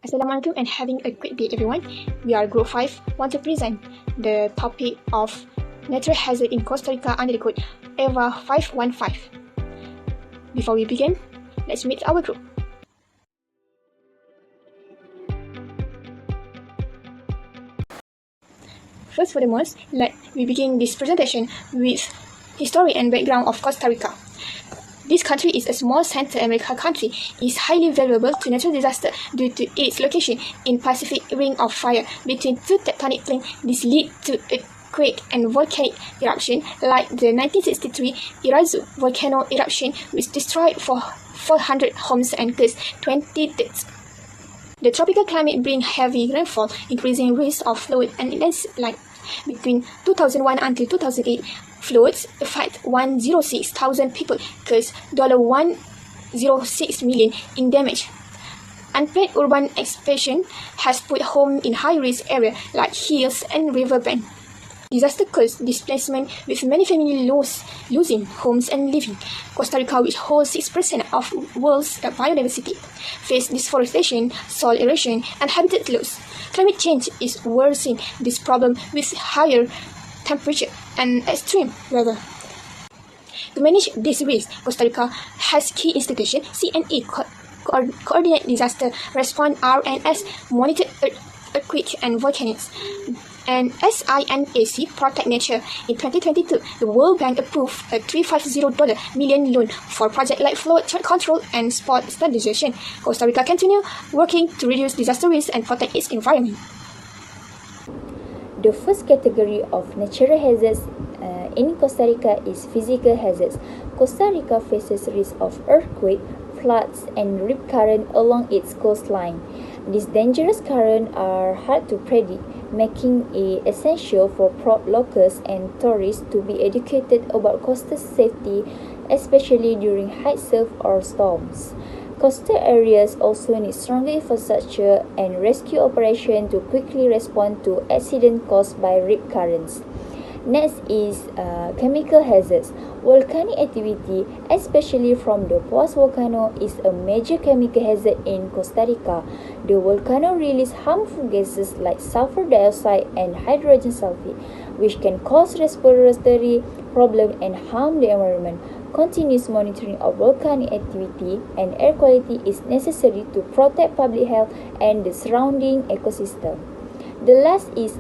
Assalamualaikum and having a great day everyone. We are Group 5 want to present the topic of natural hazard in Costa Rica under the code EVA 515. Before we begin, let's meet our group. First foremost, let we begin this presentation with history and background of Costa Rica. This country is a small Central American country. It is highly vulnerable to natural disaster due to its location in Pacific Ring of Fire between two tectonic plates. This lead to earthquake and volcanic eruption like the 1963 Irazu volcano eruption, which destroyed 400 homes and caused 20 deaths. The tropical climate brings heavy rainfall, increasing risk of flood and landslide. Between 2001 until 2008, floods affected 106,000 people, caused $106 million in damage. Unplanned urban expansion has put homes in high-risk areas like hills and riverbanks. Disaster caused displacement, with many families losing homes and living. Costa Rica, which holds 6% of world's biodiversity, faces deforestation, soil erosion, and habitat loss. Climate change is worsening this problem with higher temperature and extreme weather. To manage this risk, Costa Rica has key institutions: CNE, Coordinate Disaster Response (RNS), monitor earthquake and volcanoes, and SINAC, Protect Nature. In 2022, the World Bank approved a $350 million loan for projects like flood control and spot stabilization. Costa Rica continue working to reduce disaster risk and protect its environment. The first category of natural hazards in Costa Rica is physical hazards. Costa Rica faces risk of earthquake, floods, and rip current along its coastline. These dangerous currents are hard to predict, making it essential for locals and tourists to be educated about coastal safety, especially during high surf or storms. Coastal areas also need stronger infrastructure and rescue operations to quickly respond to accidents caused by rip currents. Next is chemical hazards. Volcanic activity, especially from the Poas volcano, is a major chemical hazard in Costa Rica. The volcano releases harmful gases like sulfur dioxide and hydrogen sulfide, which can cause respiratory problems and harm the environment. Continuous monitoring of volcanic activity and air quality is necessary to protect public health and the surrounding ecosystem. The last is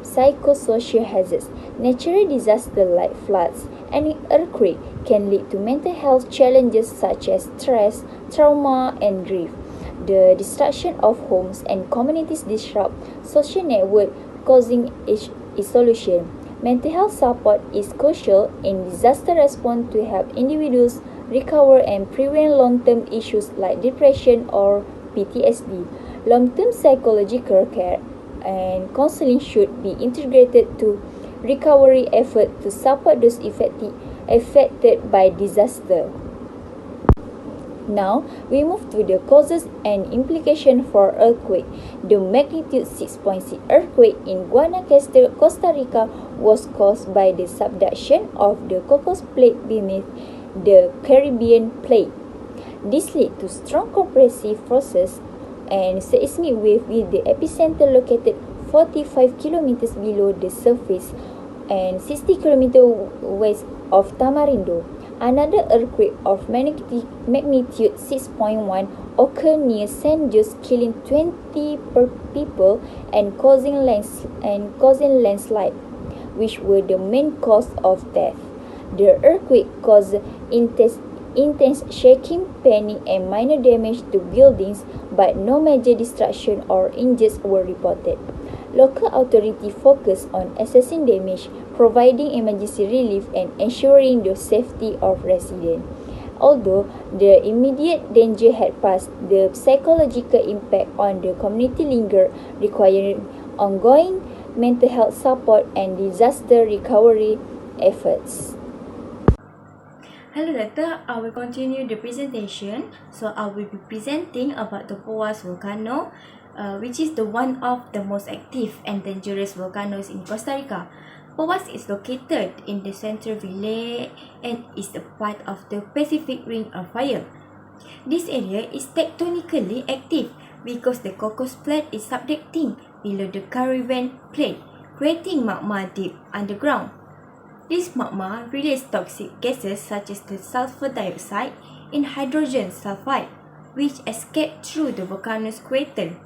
psychosocial hazards. Natural disasters like floods and earthquake can lead to mental health challenges such as stress, trauma, and grief. The destruction of homes and communities disrupt social networks, causing isolation. Mental health support is crucial in disaster response to help individuals recover and prevent long-term issues like depression or PTSD. Long-term psychological care and counseling should be integrated to recovery efforts to support those affected by disaster. Now, we move to the causes and implications for earthquake. The magnitude 6.6 earthquake in Guanacaste, Costa Rica was caused by the subduction of the Cocos Plate beneath the Caribbean Plate. This led to strong compressive forces and seismic wave, with the epicenter located 45 kilometers below the surface and 60 kilometers west of Tamarindo. Another earthquake of magnitude 6.1 occurred near San Jose, killing 20 people and causing landslide, which were the main cause of death. The earthquake caused intense shaking, panic, and minor damage to buildings, but no major destruction or injuries were reported. Local authorities focused on assessing damage, providing emergency relief, and ensuring the safety of residents. Although the immediate danger had passed, the psychological impact on the community lingered, requiring ongoing mental health support and disaster recovery efforts. Hello Doctor, I will continue the presentation. So I will be presenting about the Poas volcano, which is the one of the most active and dangerous volcanoes in Costa Rica. Poas is located in the Central Valley and is a part of the Pacific Ring of Fire. This area is tectonically active, because the Cocos Plate is subducting below the Caribbean Plate, creating magma deep underground. This magma releases toxic gases such as the sulfur dioxide and hydrogen sulfide, which escape through the volcano's crater.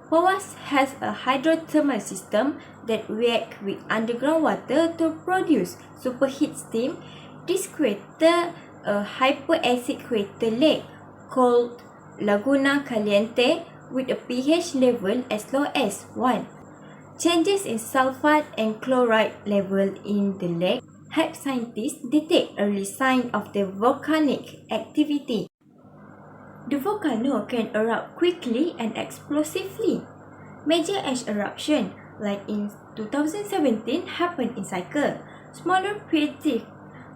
Poas has a hydrothermal system that reacts with underground water to produce superheat steam. This creates a hyperacid crater lake called Laguna Caliente with a pH level as low as 1. Changes in sulfide and chloride level in the lake help scientists detect early signs of the volcanic activity. The volcano can erupt quickly and explosively. Major ash eruption, like in 2017, happened in cycle. Smaller periodic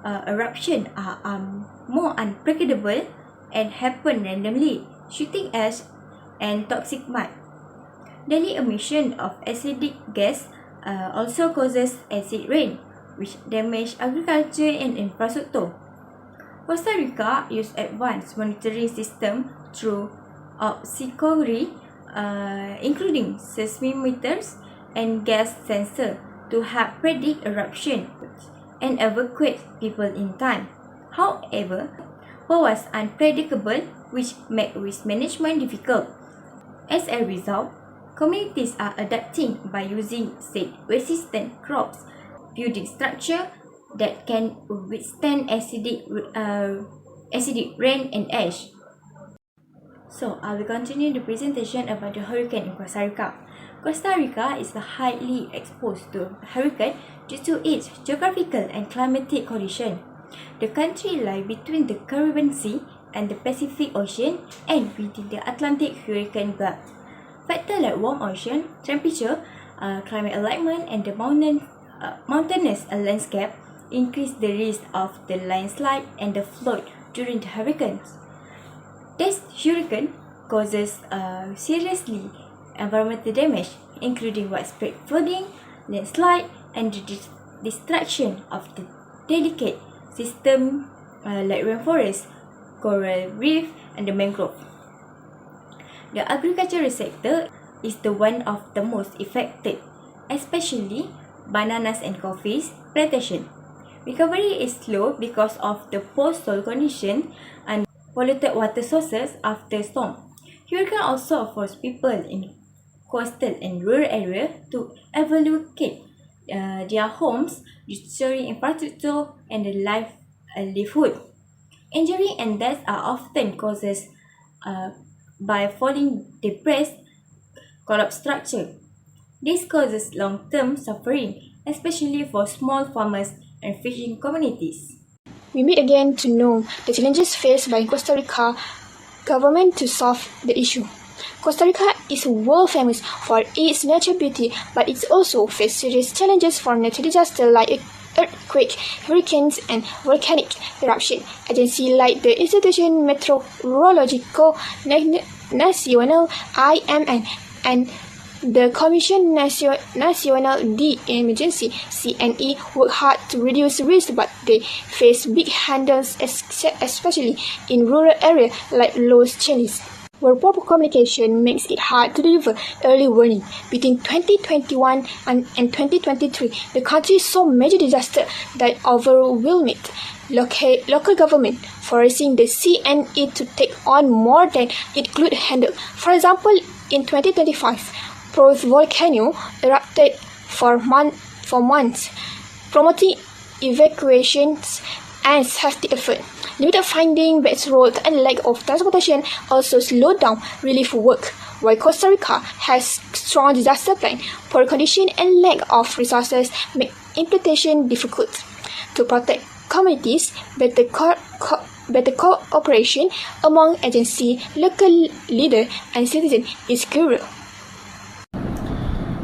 eruptions are more unpredictable and happen randomly, shooting ash and toxic mud. Daily emission of acidic gas also causes acid rain, which damages agriculture and infrastructure. Costa Rica uses advanced monitoring system through observatory, including seismometers and gas sensor to help predict eruption and evacuate people in time. However, what was unpredictable, which made risk management difficult. As a result, communities are adapting by using resistant crops, building structure that can withstand acidic rain and ash. So, I will continue the presentation about the hurricane in Costa Rica. Costa Rica is highly exposed to hurricane due to its geographical and climatic condition. The country lies between the Caribbean Sea and the Pacific Ocean and within the Atlantic hurricane belt. Factors like warm ocean temperature, climate alignment, and the mountainous landscape increase the risk of the landslide and the flood during the hurricanes. This hurricane causes seriously environmental damage, including widespread flooding, landslide, and the destruction of the delicate system like rainforest, coral reef, and the mangrove. The agricultural sector is the one of the most affected, especially bananas and coffees plantation. Recovery is slow because of the poor soil condition and polluted water sources after storm. Hurricane also force people in coastal and rural areas to evacuate their homes, destroying infrastructure and the livelihood. Injury and death are often caused by falling debris, collapsed structure. This causes long-term suffering, especially for small farmers and fishing communities. We meet again to know the challenges faced by Costa Rica government to solve the issue. Costa Rica is world famous for its natural beauty, but it also faces serious challenges from natural disasters like earthquake, hurricanes, and volcanic eruption. Agencies like the Institution Meteorologico Nacional (IMN) and the Commission Nacional de Emergency (CNE) work hard to reduce risk, but they face big hurdles, especially in rural areas like Los Chelis, where poor communication makes it hard to deliver early warning. Between 2021 and 2023, the country saw major disasters that overwhelmed local government, forcing the CNE to take on more than it could handle. For example, in 2025, Pro's volcano erupted for months, promoting evacuations and safety efforts. Limited funding, bad roads, and lack of transportation also slowed down relief work. While Costa Rica has strong disaster plan, poor condition and lack of resources make implementation difficult. To protect communities, better cooperation among agencies, local leaders, and citizens is crucial.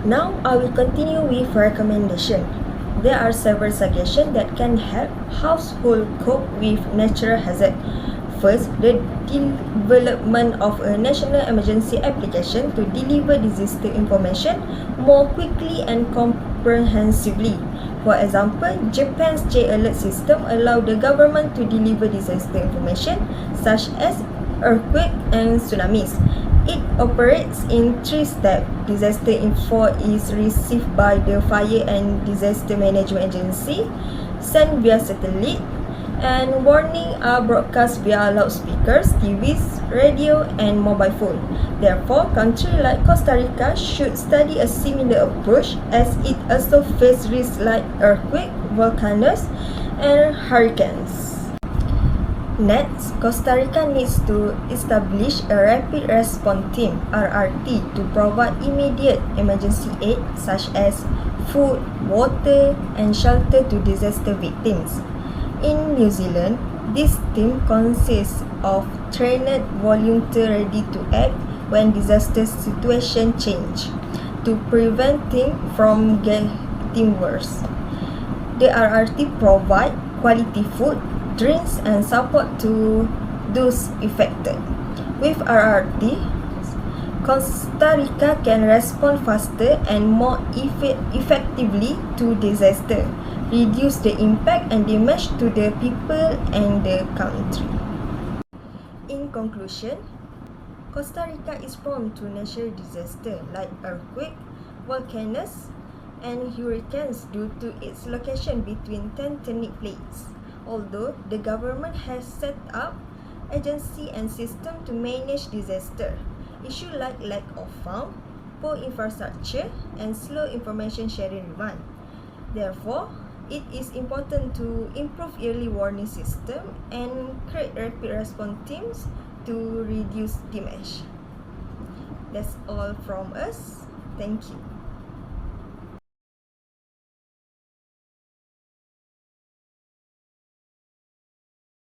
Now I will continue with recommendation. There are several suggestions that can help households cope with natural hazard. First, the development of a national emergency application to deliver disaster information more quickly and comprehensively. For example, Japan's J-Alert system allows the government to deliver disaster information such as earthquake, and tsunamis. It operates in 3 steps. Disaster info is received by the Fire and Disaster Management Agency, sent via satellite, and warning are broadcast via loudspeakers, TVs, radio, and mobile phone. Therefore, countries like Costa Rica should study a similar approach as it also faces risks like earthquake, volcanoes, and hurricanes. Next, Costa Rica needs to establish a Rapid Response Team (RRT) to provide immediate emergency aid such as food, water, and shelter to disaster victims. In New Zealand, this team consists of trained volunteers ready to act when disaster situations change, to prevent things from getting worse. The RRT provide quality food, drinks, and support to those affected. With RRT, Costa Rica can respond faster and more effectively to disaster, reduce the impact and damage to the people and the country. In conclusion, Costa Rica is prone to natural disasters like earthquake, volcanoes, and hurricanes due to its location between tectonic plates. Although the government has set up agencies and systems to manage disaster, issues like lack of funds, poor infrastructure, and slow information sharing remain. Therefore, it is important to improve early warning system and create rapid response teams to reduce damage. That's all from us. Thank you.